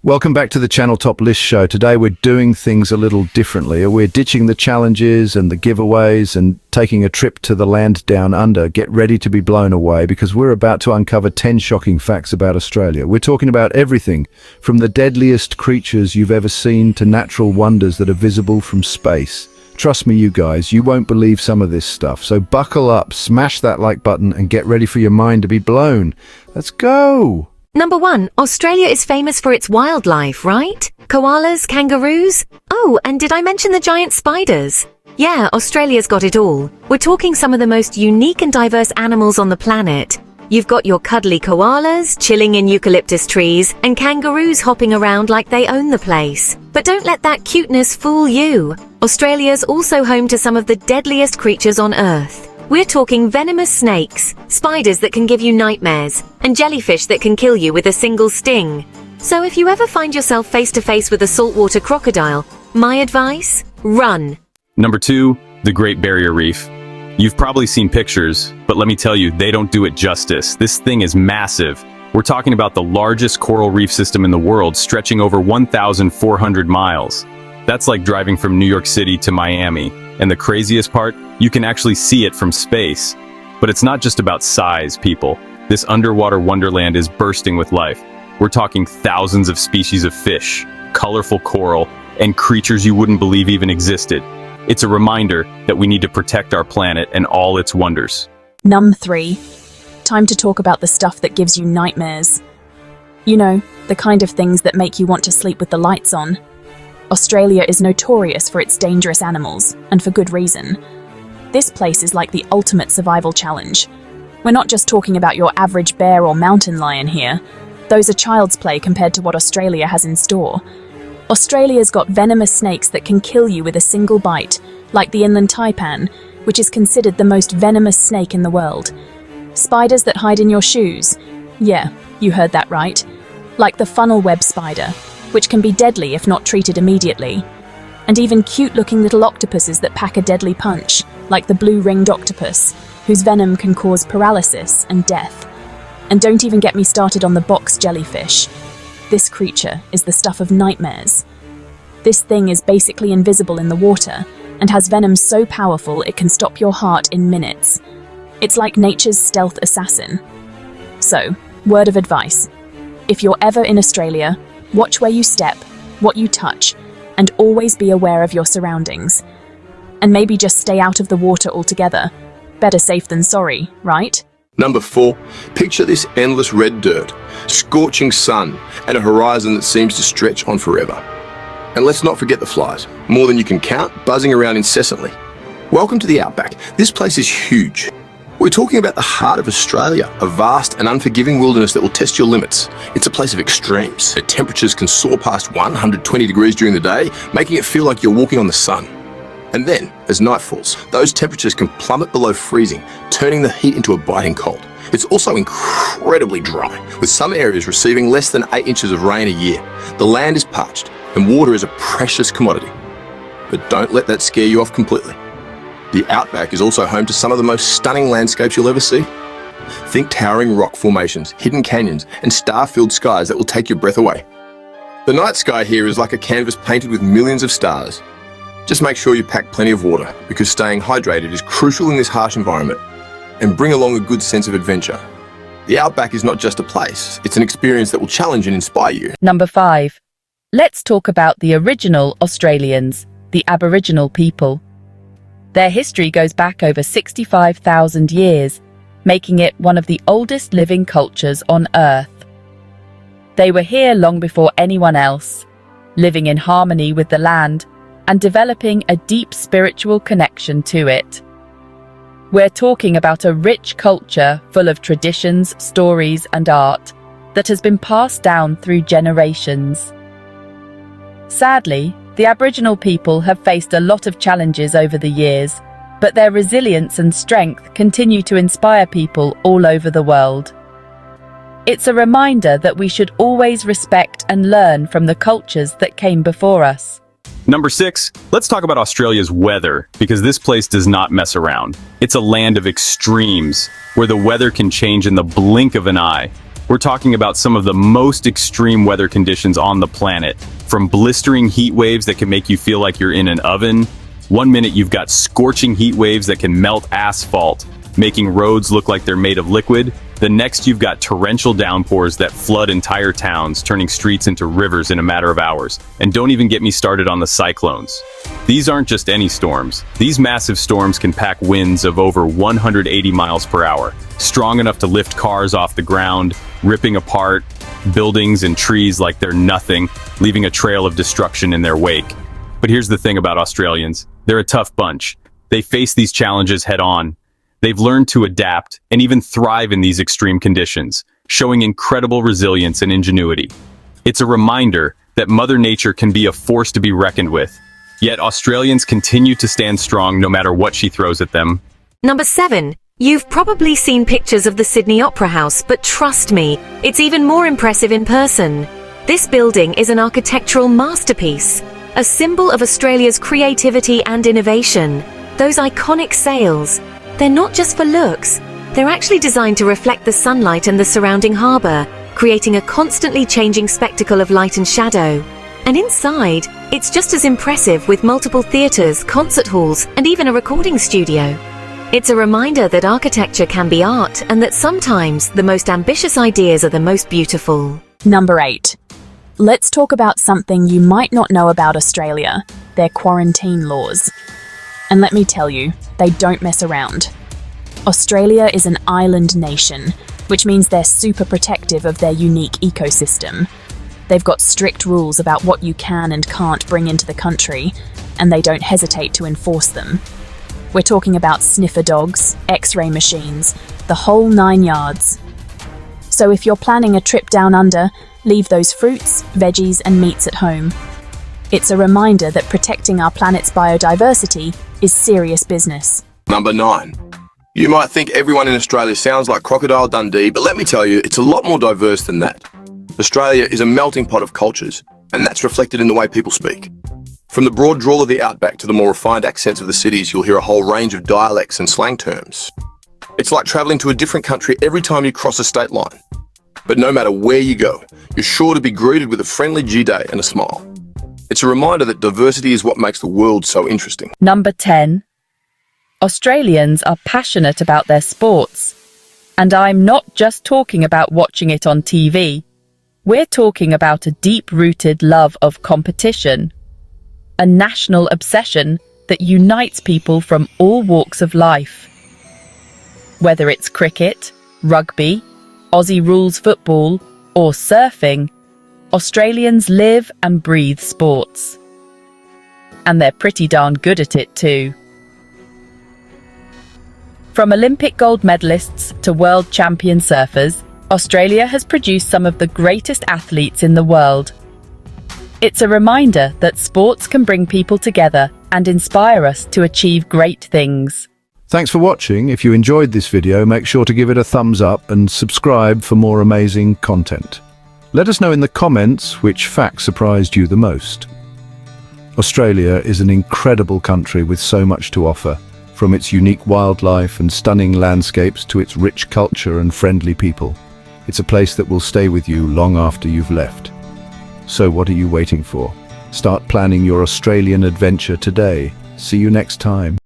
Welcome back to the Channel Top List show. Today we're doing things a little differently. We're ditching the challenges and the giveaways and taking a trip to the land down under. Get ready to be blown away because we're about to uncover 10 shocking facts about Australia. We're talking about everything from the deadliest creatures you've ever seen to natural wonders that are visible from space. Trust me, you guys, you won't believe some of this stuff. So buckle up, smash that like button and get ready for your mind to be blown. Let's go! Number 1, Australia is famous for its wildlife, right? Koalas, kangaroos? Oh, and did I mention the giant spiders? Yeah, Australia's got it all. We're talking some of the most unique and diverse animals on the planet. You've got your cuddly koalas chilling in eucalyptus trees and kangaroos hopping around like they own the place. But don't let that cuteness fool you. Australia's also home to some of the deadliest creatures on Earth. We're talking venomous snakes, spiders that can give you nightmares, and jellyfish that can kill you with a single sting. So if you ever find yourself face to face with a saltwater crocodile, my advice? Run. Number 2, the Great Barrier Reef. You've probably seen pictures, but let me tell you, they don't do it justice. This thing is massive. We're talking about the largest coral reef system in the world, stretching over 1,400 miles. That's like driving from New York City to Miami. And the craziest part, you can actually see it from space. But it's not just about size, people. This underwater wonderland is bursting with life. We're talking thousands of species of fish, colorful coral, and creatures you wouldn't believe even existed. It's a reminder that we need to protect our planet and all its wonders. Number 3. Time to talk about the stuff that gives you nightmares. You know, the kind of things that make you want to sleep with the lights on. Australia is notorious for its dangerous animals, and for good reason. This place is like the ultimate survival challenge. We're not just talking about your average bear or mountain lion here. Those are child's play compared to what Australia has in store. Australia's got venomous snakes that can kill you with a single bite, like the inland taipan, which is considered the most venomous snake in the world. Spiders that hide in your shoes. Yeah, you heard that right. Like the funnel web spider, which can be deadly if not treated immediately. And even cute-looking little octopuses that pack a deadly punch, like the blue-ringed octopus, whose venom can cause paralysis and death. And don't even get me started on the box jellyfish. This creature is the stuff of nightmares. This thing is basically invisible in the water, and has venom so powerful it can stop your heart in minutes. It's like nature's stealth assassin. So, word of advice. If you're ever in Australia, watch where you step, what you touch, and always be aware of your surroundings. And maybe just stay out of the water altogether. Better safe than sorry, right? Number 4, picture this endless red dirt, scorching sun, and a horizon that seems to stretch on forever. And let's not forget the flies, more than you can count, buzzing around incessantly. Welcome to the Outback. This place is huge. We're talking about the heart of Australia, a vast and unforgiving wilderness that will test your limits. It's a place of extremes. The temperatures can soar past 120 degrees during the day, making it feel like you're walking on the sun. And then, as night falls, those temperatures can plummet below freezing, turning the heat into a biting cold. It's also incredibly dry, with some areas receiving less than 8 inches of rain a year. The land is parched, and water is a precious commodity. But don't let that scare you off completely. The Outback is also home to some of the most stunning landscapes you'll ever see. Think towering rock formations, hidden canyons, and star-filled skies that will take your breath away. The night sky here is like a canvas painted with millions of stars. Just make sure you pack plenty of water, because staying hydrated is crucial in this harsh environment. And bring along a good sense of adventure. The Outback is not just a place, it's an experience that will challenge and inspire you. Number 5. Let's talk about the original Australians, the Aboriginal people. Their history goes back over 65,000 years, making it one of the oldest living cultures on Earth. They were here long before anyone else, living in harmony with the land and developing a deep spiritual connection to it. We're talking about a rich culture full of traditions, stories, and art that has been passed down through generations. Sadly, the Aboriginal people have faced a lot of challenges over the years, but their resilience and strength continue to inspire people all over the world. It's a reminder that we should always respect and learn from the cultures that came before us. Number 6, let's talk about Australia's weather, because this place does not mess around. It's a land of extremes, where the weather can change in the blink of an eye. We're talking about some of the most extreme weather conditions on the planet, from blistering heat waves that can make you feel like you're in an oven. One minute you've got scorching heat waves that can melt asphalt, making roads look like they're made of liquid. The next you've got torrential downpours that flood entire towns, turning streets into rivers in a matter of hours. And don't even get me started on the cyclones. These aren't just any storms. These massive storms can pack winds of over 180 miles per hour, strong enough to lift cars off the ground, ripping apart buildings and trees like they're nothing, leaving a trail of destruction in their wake. But here's the thing about Australians. They're a tough bunch. They face these challenges head on. They've learned to adapt and even thrive in these extreme conditions, showing incredible resilience and ingenuity. It's a reminder that Mother Nature can be a force to be reckoned with. Yet Australians continue to stand strong no matter what she throws at them. Number 7. You've probably seen pictures of the Sydney Opera House, but trust me, it's even more impressive in person. This building is an architectural masterpiece, a symbol of Australia's creativity and innovation. Those iconic sails, they're not just for looks. They're actually designed to reflect the sunlight and the surrounding harbour, creating a constantly changing spectacle of light and shadow. And inside, it's just as impressive, with multiple theatres, concert halls, and even a recording studio. It's a reminder that architecture can be art, and that sometimes the most ambitious ideas are the most beautiful. Number 8. Let's talk about something you might not know about Australia, their quarantine laws. And let me tell you, they don't mess around. Australia is an island nation, which means they're super protective of their unique ecosystem. They've got strict rules about what you can and can't bring into the country, and they don't hesitate to enforce them. We're talking about sniffer dogs, X-ray machines, the whole 9 yards. So if you're planning a trip down under, leave those fruits, veggies, and meats at home. It's a reminder that protecting our planet's biodiversity is serious business. Number 9. You might think everyone in Australia sounds like Crocodile Dundee, but let me tell you, it's a lot more diverse than that. Australia is a melting pot of cultures, and that's reflected in the way people speak. From the broad drawl of the Outback to the more refined accents of the cities, you'll hear a whole range of dialects and slang terms. It's like travelling to a different country every time you cross a state line. But no matter where you go, you're sure to be greeted with a friendly G-day and a smile. It's a reminder that diversity is what makes the world so interesting. Number 10. Australians are passionate about their sports. And I'm not just talking about watching it on TV. We're talking about a deep-rooted love of competition. A national obsession that unites people from all walks of life. Whether it's cricket, rugby, Aussie rules football, or surfing, Australians live and breathe sports. And they're pretty darn good at it too. From Olympic gold medalists to world champion surfers, Australia has produced some of the greatest athletes in the world. It's a reminder that sports can bring people together and inspire us to achieve great things. Thanks for watching. If you enjoyed this video, make sure to give it a thumbs up and subscribe for more amazing content. Let us know in the comments which fact surprised you the most. Australia is an incredible country with so much to offer, from its unique wildlife and stunning landscapes to its rich culture and friendly people. It's a place that will stay with you long after you've left. So what are you waiting for? Start planning your Australian adventure today. See you next time.